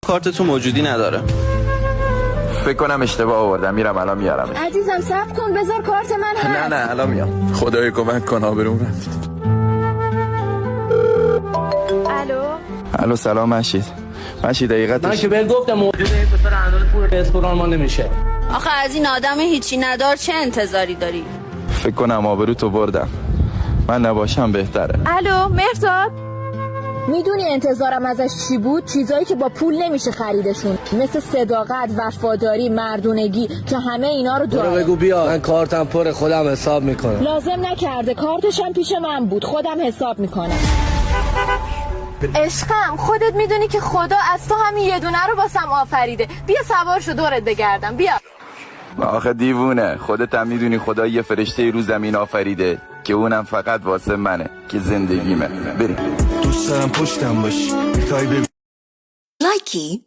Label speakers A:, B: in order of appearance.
A: کارت تو موجودی نداره.
B: فکر کنم اشتباه آوردم، میرم الان میارم.
C: عزیزم صبر کن بذار کارت من هست.
B: نه الان میام. خدای کمک کن آبروم رفت. الو سلام مشید دقیقتش
D: من که بهت گفتم موجود این پسر انداز پول رستوران ما نمیشه.
C: آخه از این آدم هیچی ندار چه انتظاری داری؟
B: فکر کنم آبرو تو بردم. من نباشم بهتره.
C: الو مهرداد، میدونی انتظارم ازش چی بود؟ چیزایی که با پول نمیشه خریدشون، مثل صداقت، وفاداری، مردونگی، که همه اینا رو داره.
D: بگو بیا، من کارتم پر، خودم حساب میکنم.
C: لازم نکرده، کارتش هم پیش من بود، خودم حساب میکنم. عشقم خودت میدونی که خدا از تو همین یه دونه رو واسم آفریده. بیا سوار شو دورت بگردم، بیا.
B: آخه دیوونه، خودت هم میدونی خدا یه فرشته رو زمین آفریده که اونم فقط واسه منه که زندگیمه. بریم.
E: دوست دارم پشتم باشی. میخوای ببین
F: لایکی